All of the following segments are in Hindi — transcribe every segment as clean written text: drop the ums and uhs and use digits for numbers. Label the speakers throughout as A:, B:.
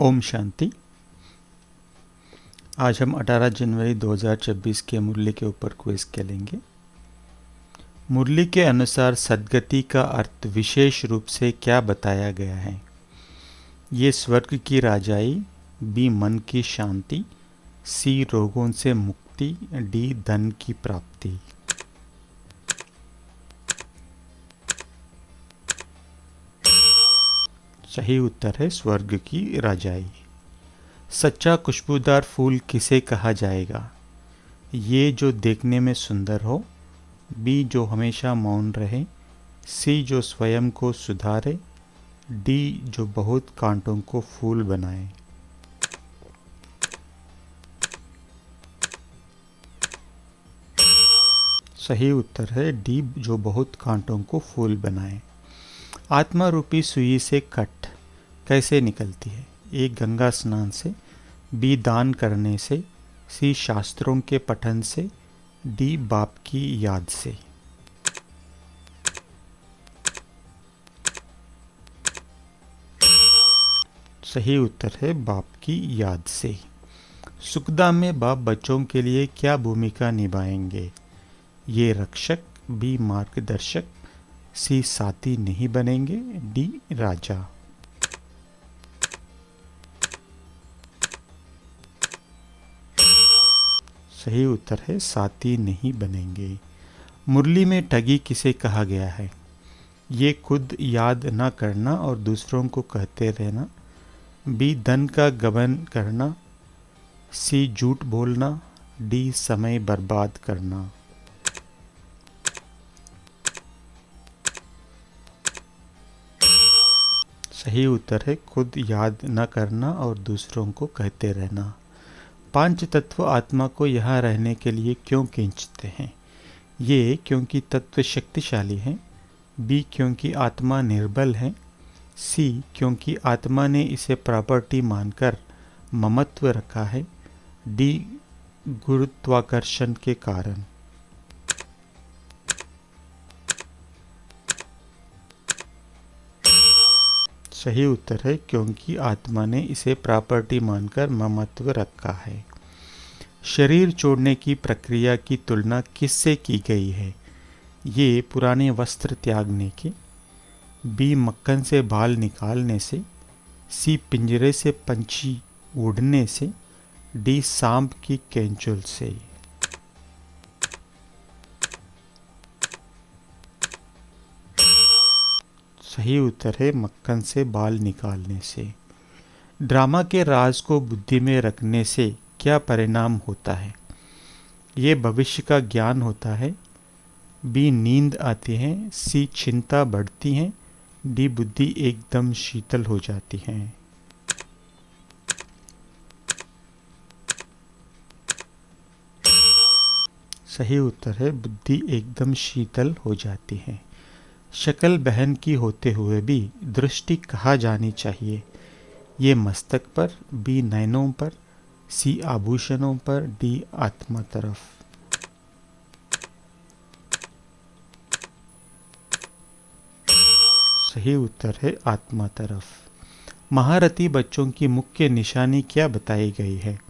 A: ओम शांति। आज हम 18 जनवरी 2026 के मुरली के ऊपर क्विज खेलेंगे। मुरली के अनुसार सद्गति का अर्थ विशेष रूप से क्या बताया गया है? ये स्वर्ग की राजाई, बी मन की शांति, सी रोगों से मुक्ति, डी धन की प्राप्ति। सही उत्तर है स्वर्ग की राजाई। सच्चा खुशबूदार फूल किसे कहा जाएगा? ये जो देखने में सुंदर हो, बी जो हमेशा मौन रहे, सी जो स्वयं को सुधारे, डी जो बहुत कांटों को फूल बनाए। सही उत्तर है डी जो बहुत कांटों को फूल बनाए। आत्मा रूपी सुई से कट कैसे निकलती है? ए गंगा स्नान से, बी दान करने से, सी शास्त्रों के पठन से, डी बाप की याद से। सही उत्तर है बाप की याद से। सुखधाम में बाप बच्चों के लिए क्या भूमिका निभाएंगे? ये रक्षक, बी मार्गदर्शक, सी साथी नहीं बनेंगे, डी राजा। सही उत्तर है साथी नहीं बनेंगे। मुरली में ठगी किसे कहा गया है? ये खुद याद न करना और दूसरों को कहते रहना, बी धन का गबन करना, सी झूठ बोलना, डी समय बर्बाद करना। सही उत्तर है खुद याद न करना और दूसरों को कहते रहना। पांच तत्व आत्मा को यहाँ रहने के लिए क्यों खींचते हैं? ये क्योंकि तत्व शक्तिशाली हैं, बी क्योंकि आत्मा निर्बल है, सी क्योंकि आत्मा ने इसे प्रॉपर्टी मानकर ममत्व रखा है, डी गुरुत्वाकर्षण के कारण। सही उत्तर है क्योंकि आत्मा ने इसे प्रॉपर्टी मानकर ममत्व रखा है। शरीर छोड़ने की प्रक्रिया की तुलना किससे की गई है? ये पुराने वस्त्र त्यागने के, बी मक्खन से बाल निकालने से, सी पिंजरे से पंछी उड़ने से, डी सांप की कैंचुल से। सही उत्तर है मक्खन से बाल निकालने से। ड्रामा के राज को बुद्धि में रखने से क्या परिणाम होता है? ये भविष्य का ज्ञान होता है, बी नींद आती है, सी चिंता बढ़ती है, डी बुद्धि एकदम शीतल हो जाती है। सही उत्तर है बुद्धि एकदम शीतल हो जाती है। शक्ल बहन की होते हुए भी दृष्टि कहाँ जानी चाहिए? ये मस्तक पर, बी नयनों पर, सी आभूषणों पर, डी आत्मा तरफ। सही उत्तर है आत्मा तरफ। महारथी बच्चों की मुख्य निशानी क्या बताई गई है?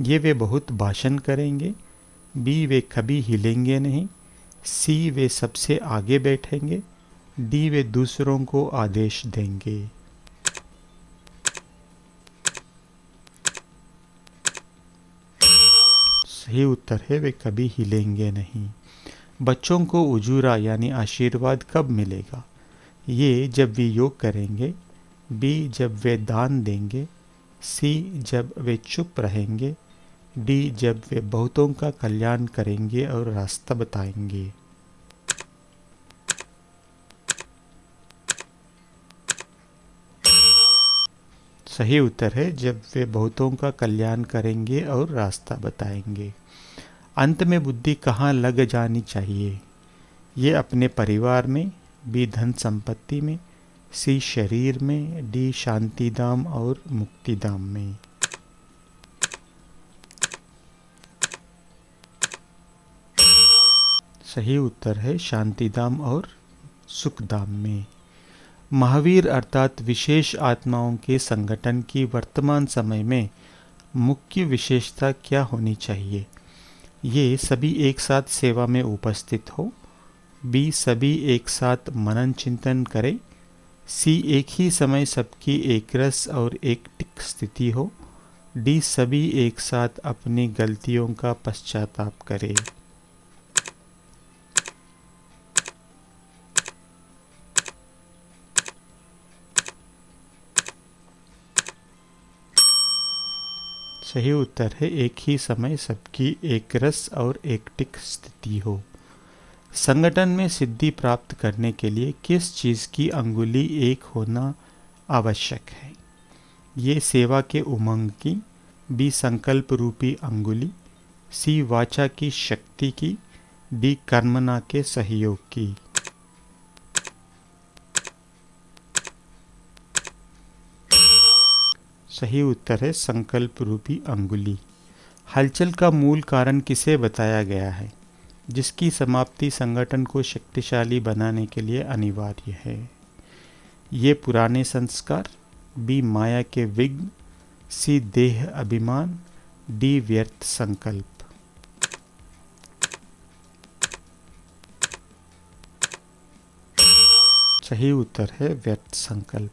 A: ये वे बहुत भाषण करेंगे, बी वे कभी हिलेंगे नहीं, सी वे सबसे आगे बैठेंगे, डी वे दूसरों को आदेश देंगे। सही उत्तर है वे कभी हिलेंगे नहीं। बच्चों को उजूरा यानी आशीर्वाद कब मिलेगा? ये जब वे योग करेंगे, बी जब वे दान देंगे, सी जब वे चुप रहेंगे, डी जब वे बहुतों का कल्याण करेंगे और रास्ता बताएंगे। सही उत्तर है जब वे बहुतों का कल्याण करेंगे और रास्ता बताएंगे। अंत में बुद्धि कहाँ लग जानी चाहिए? ये अपने परिवार में, बी धन संपत्ति में, सी शरीर में, डी शांतिधाम और मुक्तिधाम में। सही उत्तर है शांतिधाम और सुखधाम में। महावीर अर्थात विशेष आत्माओं के संगठन की वर्तमान समय में मुख्य विशेषता क्या होनी चाहिए? ये सभी एक साथ सेवा में उपस्थित हो। बी, सभी एक साथ मनन चिंतन करें। सी, एक ही समय सबकी एक रस और एक टिक स्थिति हो। डी, सभी एक साथ अपनी गलतियों का पश्चाताप करें। सही उत्तर है एक ही समय सबकी एक रस और एक टिक स्थिति हो। संगठन में सिद्धि प्राप्त करने के लिए किस चीज़ की अंगुली एक होना आवश्यक है? ये सेवा के उमंग की। बी, संकल्प रूपी अंगुली। सी, वाचा की शक्ति की। डी, कर्मणा के सहयोग की। सही उत्तर है संकल्प रूपी अंगुली। हलचल का मूल कारण किसे बताया गया है, जिसकी समाप्ति संगठन को शक्तिशाली बनाने के लिए अनिवार्य है? ये पुराने संस्कार। बी, माया के विघ्न। सी, देह अभिमान। डी, व्यर्थ संकल्प। सही उत्तर है व्यर्थ संकल्प।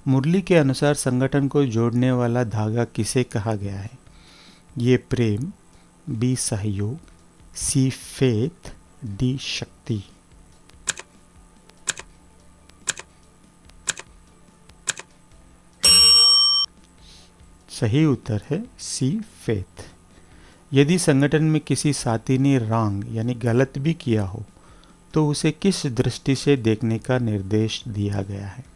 A: मुरली के अनुसार संगठन को जोड़ने वाला धागा किसे कहा गया है? ये प्रेम। बी, सहयोग। सी, फेथ। डी, शक्ति। सही उत्तर है सी, फेथ। यदि संगठन में किसी साथी ने रॉन्ग यानी गलत भी किया हो तो उसे किस दृष्टि से देखने का निर्देश दिया गया है?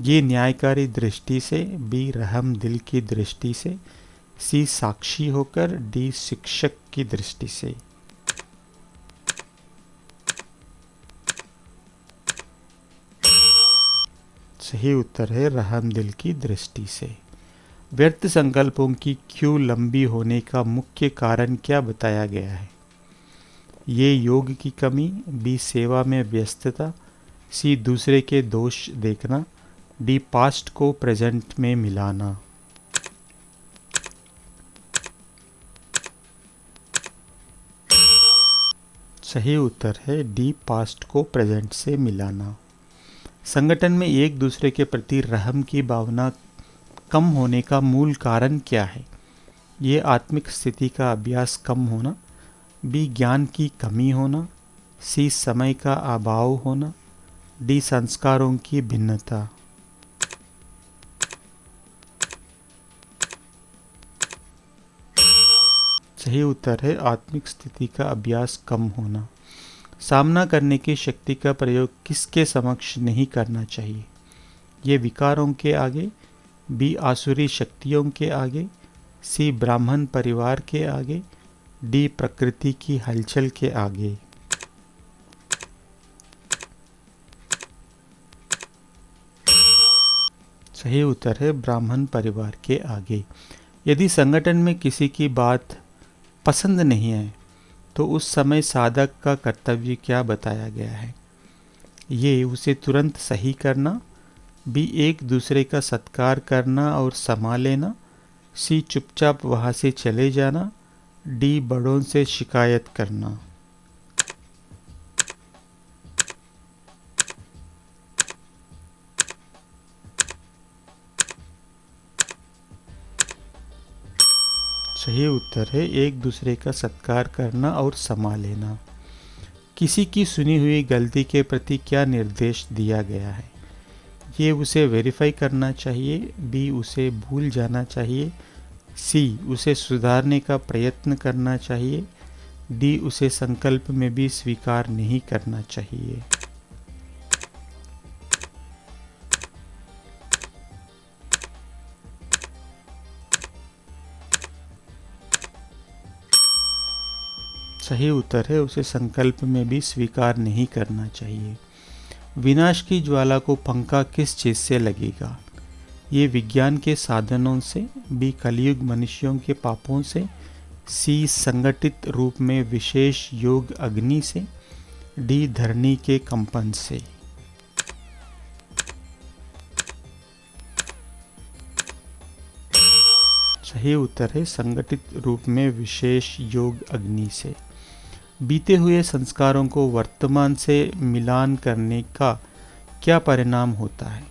A: ये न्यायकारी दृष्टि से। बी, रहम दिल की दृष्टि से। सी, साक्षी होकर। डी, शिक्षक की दृष्टि से। सही उत्तर है रहम दिल की दृष्टि से। व्यर्थ संकल्पों की क्यू लंबी होने का मुख्य कारण क्या बताया गया है? ये योग की कमी। बी, सेवा में व्यस्तता। सी, दूसरे के दोष देखना। डी, पास्ट को प्रेजेंट में मिलाना। सही उत्तर है डी, पास्ट को प्रेजेंट से मिलाना। संगठन में एक दूसरे के प्रति रहम की भावना कम होने का मूल कारण क्या है? ये आत्मिक स्थिति का अभ्यास कम होना। बी, ज्ञान की कमी होना। सी, समय का अभाव होना। डी, संस्कारों की भिन्नता। सही उत्तर है आत्मिक स्थिति का अभ्यास कम होना। सामना करने की शक्ति का प्रयोग किसके समक्ष नहीं करना चाहिए? ये विकारों के आगे। बी, आसुरी शक्तियों के आगे। सी, ब्राह्मण परिवार के आगे। डी, प्रकृति की हलचल के आगे। सही उत्तर है ब्राह्मण परिवार के आगे। यदि संगठन में किसी की बात पसंद नहीं है तो उस समय साधक का कर्तव्य क्या बताया गया है? ये उसे तुरंत सही करना। बी, एक दूसरे का सत्कार करना और संभाल लेना। सी, चुपचाप वहाँ से चले जाना। डी, बड़ों से शिकायत करना। सही उत्तर है एक दूसरे का सत्कार करना और संभाल लेना। किसी की सुनी हुई गलती के प्रति क्या निर्देश दिया गया है? ये उसे वेरीफाई करना चाहिए। बी, उसे भूल जाना चाहिए। सी, उसे सुधारने का प्रयत्न करना चाहिए। डी, उसे संकल्प में भी स्वीकार नहीं करना चाहिए। सही उत्तर है उसे संकल्प में भी स्वीकार नहीं करना चाहिए। विनाश की ज्वाला को पंखा किस चीज़ से लगेगा? ये विज्ञान के साधनों से। बी, कलयुग मनुष्यों के पापों से। सी, संगठित रूप में विशेष योग अग्नि से। डी, धरनी के कंपन से। सही उत्तर है संगठित रूप में विशेष योग अग्नि से। बीते हुए संस्कारों को वर्तमान से मिलान करने का क्या परिणाम होता है?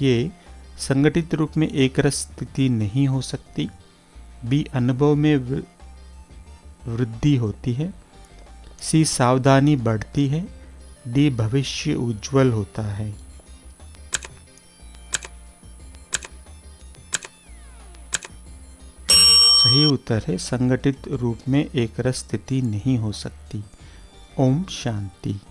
A: ये संगठित रूप में एक रस स्थिति नहीं हो सकती। बी, अनुभव में वृद्धि होती है। सी, सावधानी बढ़ती है। डी, भविष्य उज्जवल होता है। सही उत्तर है संगठित रूप में एक रस स्थिति नहीं हो सकती। ओम शांति।